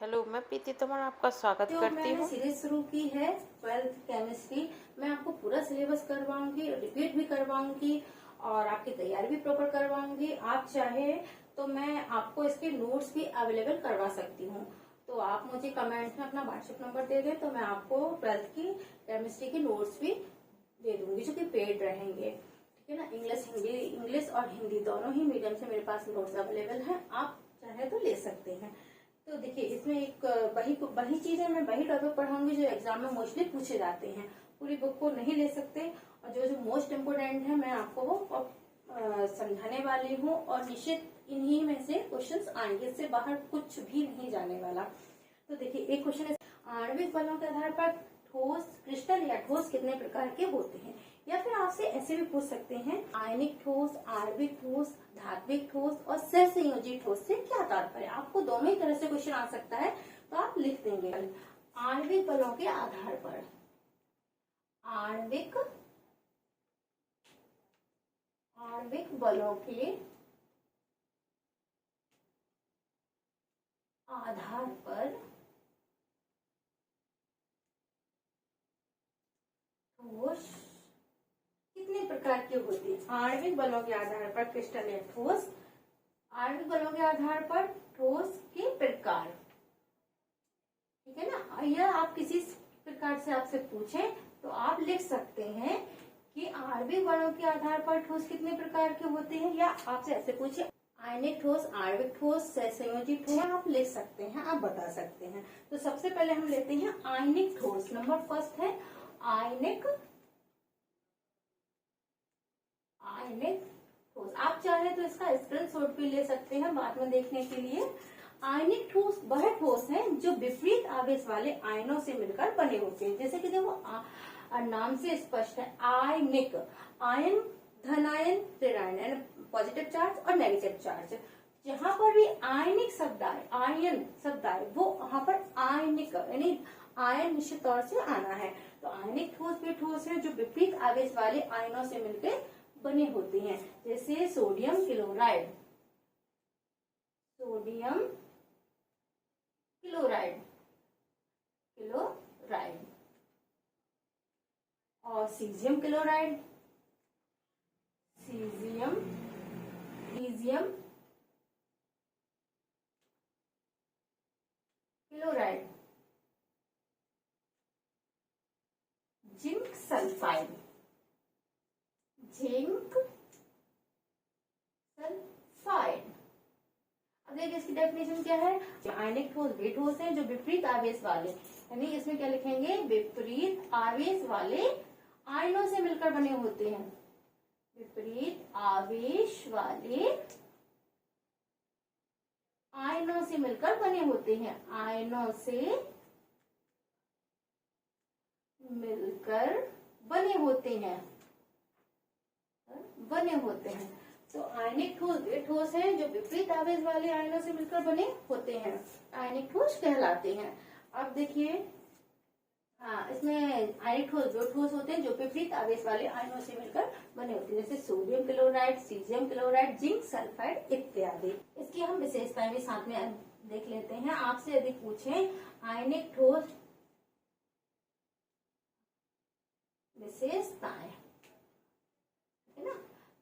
Hello, मैं प्रीति तोमर आपका स्वागत करती हूँ। सीरीज शुरू की है 12th केमिस्ट्री। मैं आपको पूरा सिलेबस करवाऊंगी, रिपीट भी करवाऊंगी और आपकी तैयारी भी प्रॉपर करवाऊंगी। आप चाहे तो मैं आपको इसके नोट्स भी अवेलेबल करवा सकती हूँ। तो आप मुझे कमेंट में अपना व्हाट्सएप नंबर दे दें तो मैं आपको 12th की केमिस्ट्री के नोट्स भी दे दूंगी जो कि पेड रहेंगे। ठीक है ना। इंग्लिश और हिंदी दोनों ही मीडियम से मेरे पास नोट्स अवेलेबल है। आप चाहे तो ले सकते हैं। तो देखिए, इसमें एक वही चीज है, मैं वही टॉपिक पढ़ाऊंगी जो एग्जाम में मोस्टली पूछे जाते हैं। पूरी बुक को नहीं ले सकते और जो जो मोस्ट इम्पोर्टेंट है मैं आपको वो समझाने वाली हूँ और निश्चित इन्हीं में से क्वेश्चंस आएंगे। इससे बाहर कुछ भी नहीं जाने वाला। तो देखिए, एक क्वेश्चन है, आणविक बलों के आधार पर ठोस, क्रिस्टल या ठोस कितने प्रकार के होते हैं। या फिर आपसे ऐसे भी पूछ सकते हैं, आयनिक ठोस, आणविक ठोस, धात्विक ठोस और सहसंयोजी ठोस से क्या तात्पर्य। आपको दोनों ही तरह से क्वेश्चन आ सकता है तो आप लिख देंगे। आणविक बलों के आधार पर, आणविक बलों के आधार पर ठोस कितने प्रकार के होते हैं। आणविक बलों के आधार पर क्रिस्टल या ठोस, आणविक बलों के आधार पर ठोस के प्रकार। ठीक है ना। यह आप किसी प्रकार से आपसे पूछे तो आप लिख सकते हैं कि आणविक बलों के आधार पर ठोस कितने प्रकार के होते हैं। या आपसे ऐसे पूछे, आयनिक ठोस, आणविक ठोस, सहसंयोजी ठोस, आप लिख सकते हैं, आप बता सकते हैं। तो सबसे पहले हम लेते हैं आयनिक ठोस। नंबर फर्स्ट है आयनिक ठोस। आप चाहे तो इसका स्क्रीनशॉट भी ले सकते हैं बाद में देखने के लिए। आयनिक ठोस वह ठोस है जो विपरीत आवेश वाले आयनों से मिलकर बने होते हैं। जैसे कि देखो, नाम से स्पष्ट है, आयनिक, आयन, धन आयन, ऋणायन यानी पॉजिटिव चार्ज और नेगेटिव चार्ज। जहां पर भी आयनिक शब्द आए, आयन शब्द आए, वो वहां पर आयनिक यानी आयन निश्चित तौर से आना है। तो आयनिक ठोस वे ठोस है जो विपरीत आवेश वाले आयनों से मिलकर बने होते हैं। जैसे सोडियम क्लोराइड, और caesium chloride, lithium chloride, zinc sulphide, अब देखिए इसकी डेफिनेशन क्या है। आयनिक ठोस वे ठोस है जो विपरीत आवेश वाले, यानी इसमें क्या लिखेंगे, विपरीत आवेश वाले आयनों से मिलकर बने होते हैं। विपरीत आवेश वाले आयनों से मिलकर बने होते हैं। आयनों से मिलकर बने होते हैं। तो आयनिक ठोस वे ठोस हैं जो विपरीत आवेश वाले आयनों से मिलकर बने होते हैं, आयनिक ठोस कहलाते हैं। अब देखिए, इसमें आयनिक ठोस वो ठोस होते हैं जो विपरीत आवेश वाले आयनों से मिलकर बने होते हैं। जैसे sodium chloride, caesium chloride, zinc sulphide इत्यादि। इसकी हम विशेषताएं भी साथ में देख लेते हैं। आपसे यदि पूछे आयनिक ठोस विशेषताएं, है ना,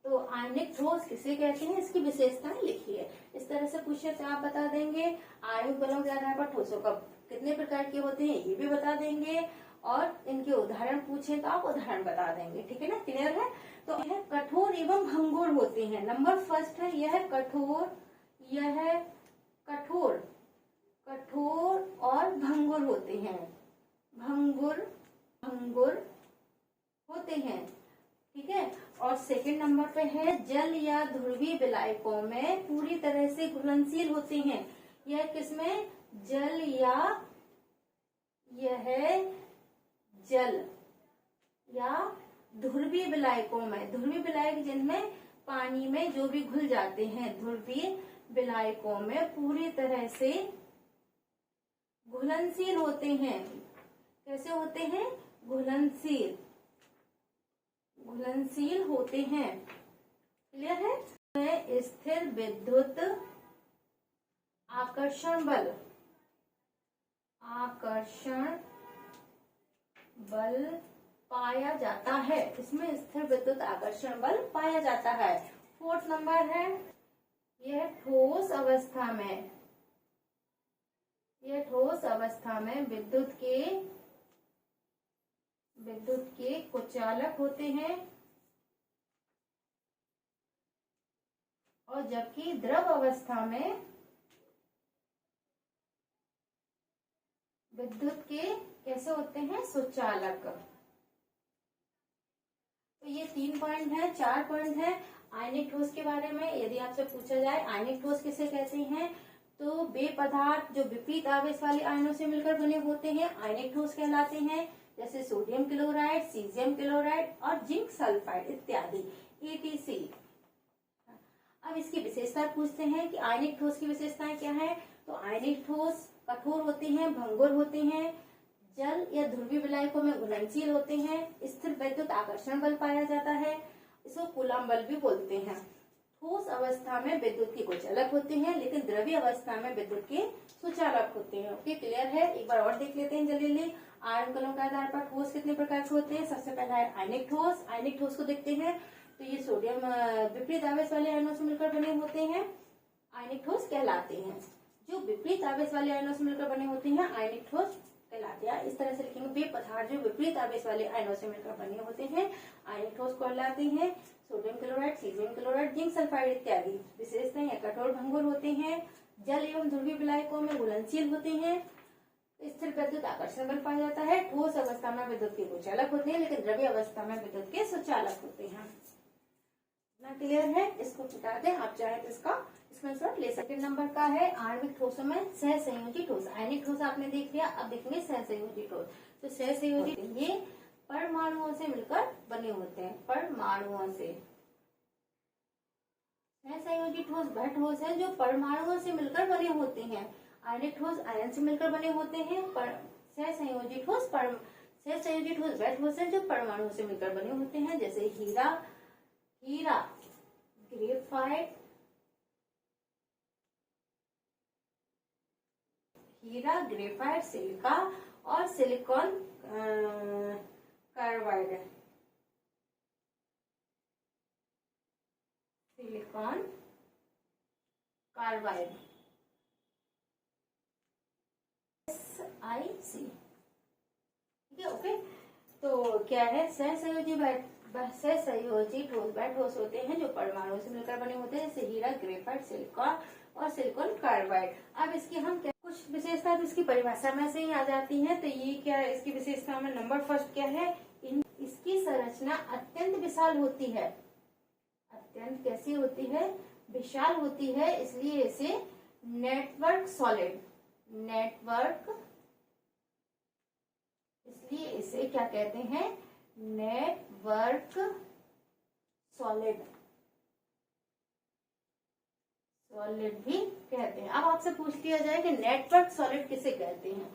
तो आयनिक ठोस किसे कहते हैं, इसकी विशेषताएं लिखिए। इस तरह से पूछे तो आप बता देंगे। आणविक बलों के आधार पर ठोसों का कितने प्रकार के होते हैं ये भी बता देंगे और इनके उदाहरण पूछे तो आप उदाहरण बता देंगे। ठीक है ना, क्लियर है। तो यह कठोर एवं भंगुर होते हैं। नंबर फर्स्ट है यह कठोर और भंगुर होते हैं। भंगुर होते हैं। ठीक है। और सेकंड नंबर पे है जल या ध्रुवीय विलायकों में पूरी तरह से घुलनशील होते हैं। यह किसमें, जल या ध्रुवीय विलायकों में। ध्रुवीय विलायक जिनमें पानी में जो भी घुल जाते हैं, ध्रुवीय विलायकों में पूरी तरह से घुलनशील होते हैं। कैसे होते हैं, घुलनशील होते हैं। क्लियर है। स्थिर विद्युत आकर्षण बल आकर्षण बल पाया जाता है। इसमें स्थिर विद्युत आकर्षण बल पाया जाता है। 4th नंबर है, यह ठोस अवस्था में विद्युत के कुचालक होते हैं, और जबकि द्रव अवस्था में विद्युत के कैसे होते हैं, सुचालक। तो ये 3 पॉइंट है, 4 पॉइंट है आयनिक ठोस के बारे में। यदि आपसे पूछा जाए आयनिक ठोस किसे कहते हैं, तो वे पदार्थ जो विपरीत आवेश वाले आयनों से मिलकर बने होते हैं आयनिक ठोस कहलाते हैं, जैसे सोडियम क्लोराइड, सीजियम क्लोराइड और जिंक सल्फाइड इत्यादि, ETC। अब इसकी विशेषता पूछते हैं कि आयनिक ठोस की विशेषताएं क्या है। तो आयनिक ठोस कठोर होते हैं, भंगुर होते हैं, जल या ध्रुवीय विलायकों में घुलनशील होते हैं, स्थिर विद्युत आकर्षण बल पाया जाता है, इसको कूलम बल भी बोलते हैं। ठोस अवस्था में विद्युत के कुचालक होते हैं, लेकिन द्रव्य अवस्था में विद्युत के सुचालक होते हैं। ओके, क्लियर है। एक बार और देख लेते हैं जल्दी। आयनकणों के आधार पर ठोस कितने प्रकार के होते हैं। सबसे पहला है आयनिक ठोस। आयनिक ठोस को देखते हैं तो ये सोडियम विपरीत आवेश वाले आयनों से मिलकर बने होते हैं, आयनिक ठोस कहलाते हैं। जो विपरीत आवेश वाले आयनों से मिलकर बने होते हैं आयनिक ठोस कहलाते हैं। इस तरह से लिखेंगे, वे पदार्थ जो विपरीत आवेश वाले आयनों से मिलकर बने होते हैं आयनिक ठोस कहलाते हैं। Sodium chloride, caesium chloride, zinc sulphide इत्यादि। विशेषताएं, कठोर भंगुर होते हैं, जल एवं ध्रुवीय विलायकों में घुलनशील होते हैं, स्थिर विद्युत आकर्षण बल पाया जाता है। ठोस अवस्था में विद्युत के कुचालक होते हैं, लेकिन द्रव्य अवस्था में विद्युत के सुचालक होते हैं। इतना क्लियर है। इसको मिटा दें, आप चाहे तो इसका स्क्रीनशॉट ले सकते। नंबर का है आणविक ठोसों में सहसंयोजी ठोस। आयनिक ठोस आपने देख लिया, अब देखेंगे सहसंयोजी ठोस। तो सहसंयोजी ये परमाणुओं से मिलकर बने होते हैं, परमाणुओं से। सहसंयोजी ठोस वह ठोस है जो परमाणुओं से मिलकर बने होते हैं। आयनिक ठोस आयन से मिलकर बने होते हैं। सहसंयोजी ठोस वह ठोस है जो परमाणुओं से मिलकर बने होते हैं, जैसे हीरा, ग्रेफाइट, सिलिका और सिलिकॉन कार्बाइड। SiC, ठीक है। ओके, तो क्या है सहसंयोजी ठोस वह ठोस होते हैं जो परमाणुओं से मिलकर बने होते हैं, जैसे हीरा, ग्रेफाइट, सिलिकॉन और सिलिकॉन कार्बाइड। अब इसकी हम कुछ विशेषता तो इसकी परिभाषा में से ही आ जाती है। तो ये क्या है, इसकी विशेषता में नंबर फर्स्ट क्या है, इसकी संरचना अत्यंत विशाल होती है। अत्यंत कैसी होती है, विशाल होती है, इसलिए इसे इसलिए इसे क्या कहते हैं, नेटवर्क सॉलिड भी कहते हैं। अब आपसे पूछ लिया जाए कि नेटवर्क सॉलिड किसे कहते हैं,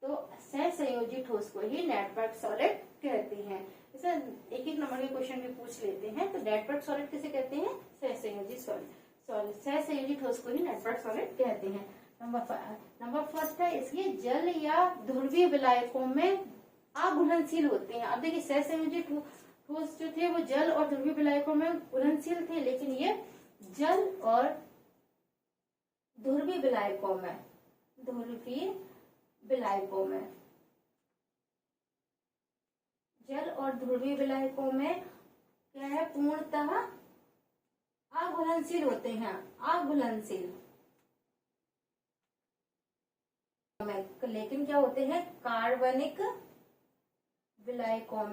तो सहसंयोजी ठोस को ही नेटवर्क सॉलिड कहते हैं। इसे एक एक नंबर के क्वेश्चन भी पूछ लेते हैं। तो नेटवर्क सॉलिड किसे कहते हैं, सहसंयोजी ठोस को ही नेटवर्क सॉलिड कहते हैं। नंबर फर्स्ट है, इसलिए जल या ध्रुवीय विलायकों में अघुलनशील होते हैं। अब देखिए सहसंयोजी ठोस जो थे वो जल और ध्रुवीय विलायकों में घुलनशील थे, लेकिन ये जल और ध्रुवीय विलायकों में क्या है, पूर्णतः अघुलनशील होते हैं। लेकिन क्या होते हैं, कार्बनिक विलायकों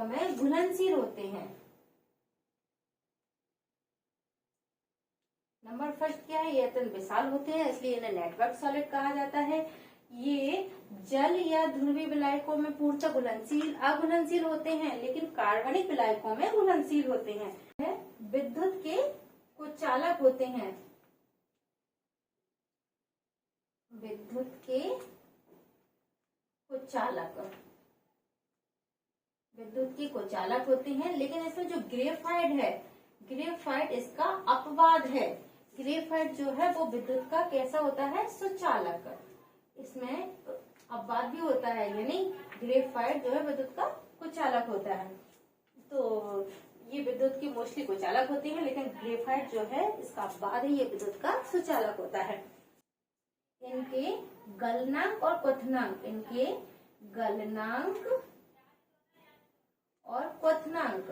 में घुलनशील होते हैं। नंबर फर्स्ट क्या है, ये अत्यंत विशाल होते हैं, इसलिए इन्हें नेटवर्क सॉलिड कहा जाता है। ये जल या ध्रुवीय विलायकों में पूर्णतः अघुलनशील होते हैं, लेकिन कार्बनिक विलायकों में घुलनशील होते हैं। विद्युत के कुचालक होते हैं। विद्युत के कुचालक होते हैं, लेकिन इसमें जो ग्रेफाइट है, ग्रेफाइट इसका अपवाद है। ग्रेफाइट जो है वो विद्युत का कैसा होता है, सुचालक। इसमें अपवाद भी होता है, यानी ग्रेफाइट जो है विद्युत का कुचालक होता है। तो ये विद्युत की मोस्टली कुचालक होती है, लेकिन ग्रेफाइट जो है इसका अपवाद है, ये विद्युत का सुचालक होता है। इनके गलनांक और क्वथनांक, इनके गलनांक और क्वथनांक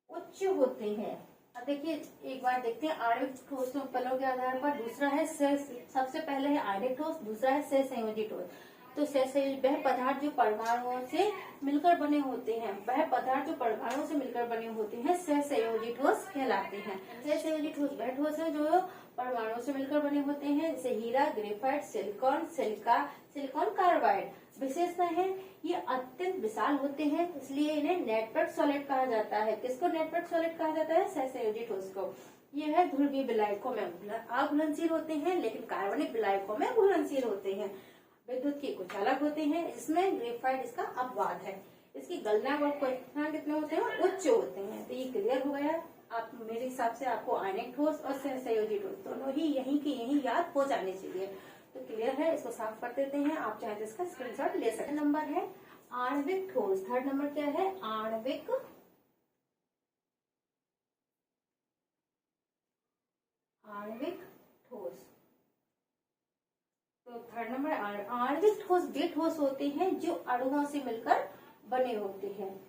उच्च होते हैं। अब देखिए एक बार देखते हैं आणविक ठोस उपकरणों के आधार पर। दूसरा है सबसे पहले है आयनिक ठोस, दूसरा है सहसंयोजी ठोस। तो वह पदार्थ जो परमाणुओं से मिलकर बने होते हैं, वह पदार्थ जो परमाणुओं से मिलकर बने होते हैं सहसंयोजी ठोस कहलाते हैं। सहसंयोजी ठोस वह ठोस है जो परमाणुओं से मिलकर बने होते हैं, जैसे हीरा, ग्रेफाइट, सिलिकॉन, सिलिकॉन कार्बाइड। विशेषता है ये अत्यंत विशाल होते हैं, इसलिए इन्हें नेटवर्क सॉलिड कहा जाता है। किसको नेटवर्क सॉलिड कहा जाता है, सहसंयोजी ठोस को। यह है ध्रुवीय विलायकों में अघुलनशील होते हैं, लेकिन कार्बनिक विलायकों में घुलनशील होते हैं। विद्युत के कुचालक होते हैं, इसमें ग्रेफाइट इसका अपवाद है। इसकी गलनांक और क्वथनांक कितने होते हैं, उच्च होते हैं। तो ये क्लियर हो गया। आप मेरे हिसाब से आपको आयनिक ठोस और सहसंयोजी ठोस दोनों ही यहीं की यहीं याद हो जाने चाहिए। तो क्लियर है, इसको साफ कर देते हैं। आप चाहे तो इसका स्क्रीनशॉट ले सकते हैं। नंबर है आणविक ठोस। थर्ड नंबर क्या है, आणविक ठोस। तो थर्ड नंबर आणविक ठोस वे ठोस होते हैं जो अणुओं से मिलकर बने होते हैं।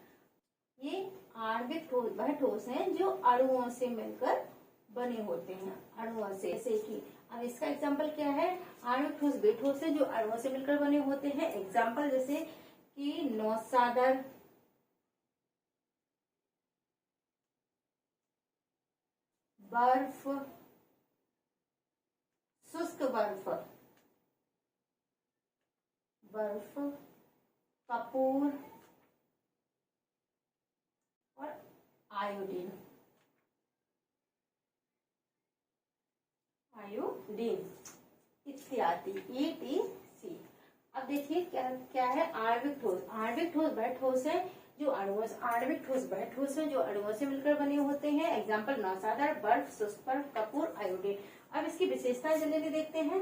ये आणविक ठोस वह ठोस हैं जो अणुओं से मिलकर बने होते हैं, अणुओं से। जैसे कि अब इसका एग्जाम्पल क्या है, आणविक ठोस वे ठोस है जो अणुओं से मिलकर बने होते हैं। एग्जाम्पल जैसे कि नौसादर, बर्फ, शुष्क बर्फ, कपूर और आयोडीन इत्यादि, ETC। अब देखिए क्या है आणविक ठोस। आणविक ठोस वह ठोस है जो अणुओं से मिलकर बने होते हैं। एग्जाम्पल नौसादर, बर्फ, शुष्क बर्फ, कपूर, आयोडीन। अब इसकी विशेषताएं जल्दी देखते हैं।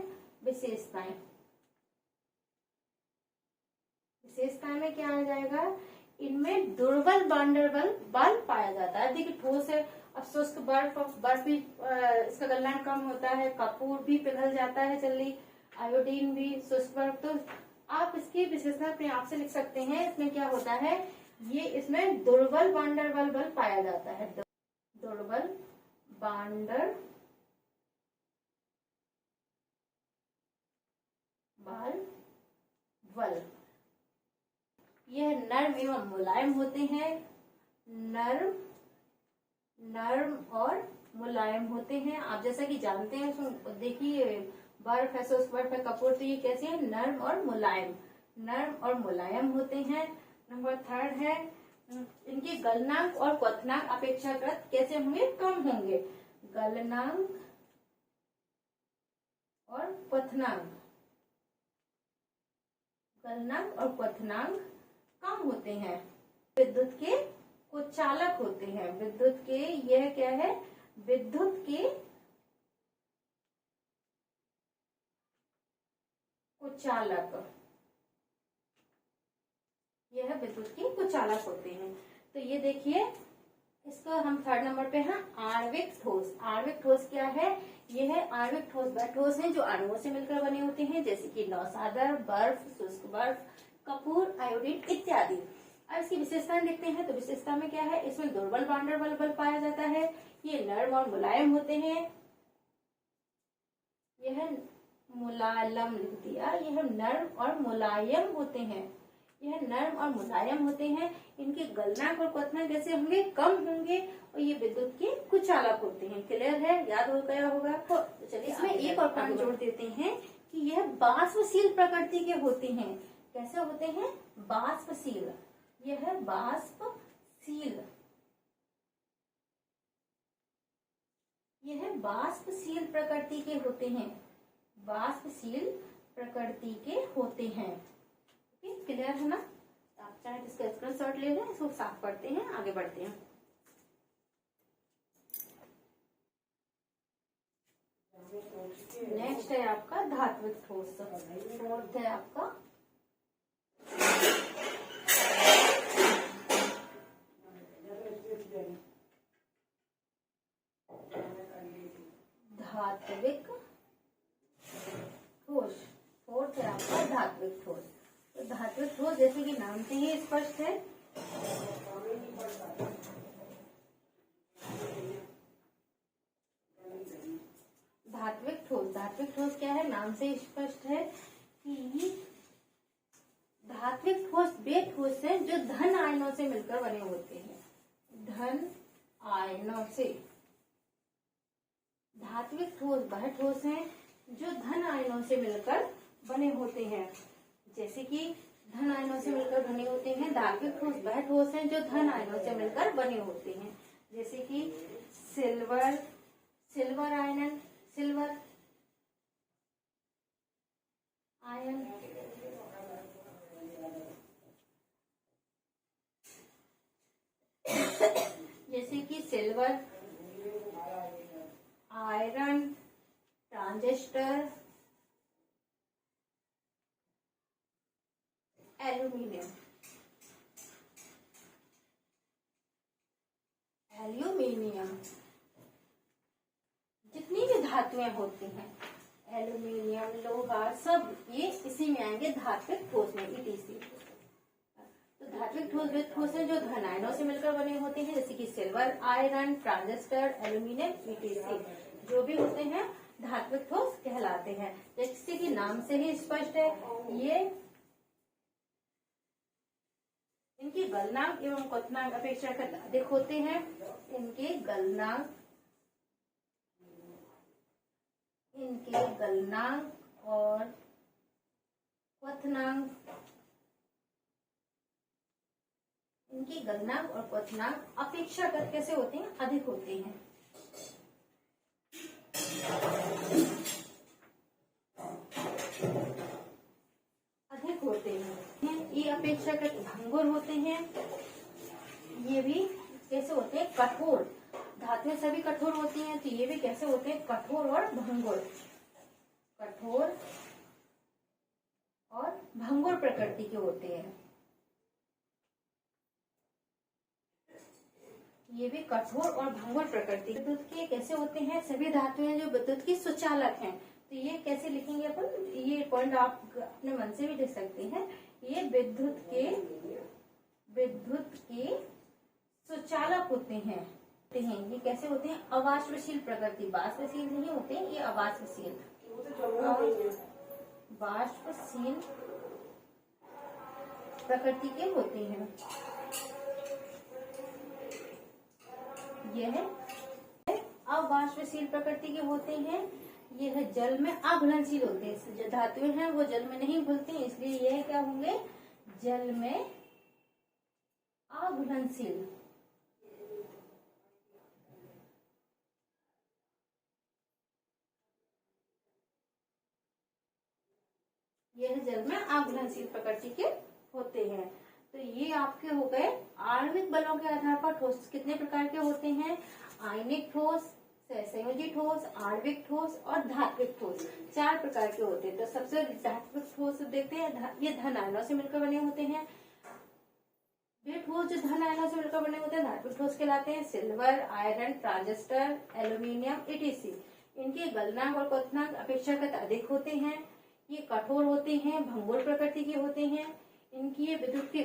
विशेषताएं में क्या आ जाएगा, इनमें दुर्बल वान डेर बल पाया जाता है। देखिए ठोस है, अब शुष्क बर्फ भी इसका गलनांक कम होता है, कपूर भी पिघल जाता है जल्दी, आयोडीन भी, शुष्क बर्फ। तो आप इसकी विशेषता अपने आप से लिख सकते हैं। इसमें क्या होता है, ये इसमें दुर्बल वान डेर बल पाया जाता है। दुर्बल वान डेर बल। यह नर्म एवं मुलायम होते हैं। नर्म और मुलायम होते हैं। आप जैसा कि जानते हैं, देखिए बर्फ है, शुष्क बर्फ है, कपूर, तो ये कैसे है, नर्म और मुलायम होते हैं। नंबर थर्ड है इनके गलनांक और क्वथनांक अपेक्षाकृत कैसे होंगे, कम होंगे। गलनांक और क्वथनांक कम होते हैं। विद्युत के कुचालक होते हैं। यह क्या है, विद्युत के कुचालक, यह विद्युत के कुचालक होते हैं। तो ये देखिए, इसको हम थर्ड नंबर पे हैं आणविक ठोस। आणविक ठोस क्या है, यह है आणविक ठोस वह ठोस है जो अणुओं से मिलकर बने होते हैं, जैसे कि नौसादर, बर्फ, शुष्क बर्फ, कपूर, आयोडीन इत्यादि। अब इसकी विशेषताएं देखते हैं। तो विशेषता में क्या है, इसमें दुर्बल वान डेर बल पाया जाता है। ये नर्म और मुलायम होते हैं। यह मुलायम लिख दिया, यह नर्म और मुलायम होते हैं। इनके गलनांक और क्वथनांक कैसे होंगे, कम होंगे, और ये विद्युत के कुचालक होते हैं। क्लियर है, याद हो गया होगा। तो चलिए इसमें एक और पॉइंट जोड़ देते हैं कि यह वाष्पशील प्रकृति के होते हैं। कैसे होते हैं, वाष्पशील। यह है वाष्पशील प्रकृति के होते हैं। क्लियर है ना। आप चाहे इसका स्क्रीनशॉट ले लें, इसको साफ करते हैं, आगे बढ़ते हैं। नेक्स्ट है आपका धात्विक ठोस। फोर्थ है आपका धात्विक ठोस। फोर्थ है आपका धात्विक ठोस। तो धात्विक ठोस जैसे कि नाम से ही स्पष्ट है, धात्विक ठोस। धात्विक ठोस क्या है, नाम से स्पष्ट है कि धात्विक ठोस वे ठोस हैं जो धन आयनों से मिलकर बने होते हैं। धन आयनों से। धात्विक ठोस वह ठोस हैं जो धन आयनों से मिलकर बने होते हैं। जैसे कि धन आयनों से मिलकर बने होते हैं। धात्विक ठोस वह ठोस हैं जो धन आयनों से मिलकर बने होते हैं। जैसे कि silver, silver ion, silver ion, जैसे कि silver, iron, transistor, aluminium. Aluminium जितनी भी धातुएं होती हैं, एल्यूमिनियम, लोहा, सब ये इसी में आएंगे धात्विक ठोस में, ईटीसी। तो धात्विक ठोस वे ठोस हैं जो धन आयनों से मिलकर बने होते हैं, जैसे कि silver, iron, transistor, aluminium, etc जो भी होते हैं धात्विक ठोस कहलाते हैं। जैसे कि नाम से ही स्पष्ट है, ये इनकी गलनांक एवं क्वथनांक अपेक्षाकृत अधिक होते हैं। इनके गलनांक और क्वथनांक, इनकी गलनांक और क्वथनांक अपेक्षाकृत कैसे होते हैं, अधिक होते हैं। अधिक होते हैं। ये अपेक्षाकृत भंगुर होते हैं। ये भी कैसे होते हैं, कठोर। धातुएं सभी कठोर होती हैं, तो ये भी कैसे होते हैं, कठोर और भंगुर। कठोर और भंगुर प्रकृति के होते हैं। ये भी कठोर और भंगुर प्रकृति। विद्युत के कैसे होते हैं, सभी धातुएं जो विद्युत की सुचालक हैं। तो ये कैसे लिखेंगे अपन, ये पॉइंट आप अपने मन से भी लिख सकते हैं। ये विद्युत के सुचालक होते हैं। ये कैसे होते हैं, अवाष्पशील प्रकृति। वाष्पशील नहीं होते, ये अवाष्पशील, वाष्पशील प्रकृति के होते हैं। यह अवाष्पशील प्रकृति के होते हैं। यह जल में अघुलनशील होते हैं। जो धातुएं हैं वो जल में नहीं घुलती, इसलिए यह क्या होंगे, जल में अघुलनशील। यह जल में अघुलनशील प्रकृति के होते हैं। तो ये आपके हो गए आणविक बलों के आधार पर ठोस कितने प्रकार के होते हैं, आयनिक ठोस, सहसंयोजी ठोस, आणविक ठोस और धात्विक ठोस। 4 प्रकार के होते हैं। तो सबसे धात्विक ठोस देखते हैं, ये धन आयनों से मिलकर बने होते हैं। वे ठोस जो धन आयनों से मिलकर बने होते हैं धात्विक ठोस कहलाते हैं। Silver, iron, transistor, aluminium, etc. इनके गलनांक और क्वथनांक अपेक्षाकृत अधिक होते हैं। ये कठोर होते हैं, भंगुर प्रकृति के होते हैं। इनकी ये विद्युत के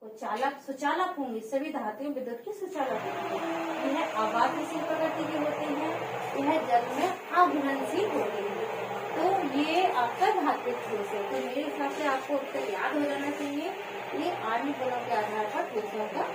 सुचालक होंगे। सभी धातुएं विद्युत की सुचालक होंगी। यह अवाष्पशील प्रकृति के होते हैं। यह जल में अघुलनशील होते हैं। तो ये आपका धात्विक ठोस है। तो मेरे हिसाब से आपको अब तक याद हो जाना चाहिए, ये आणविक बलों के आधार पर ठोसों का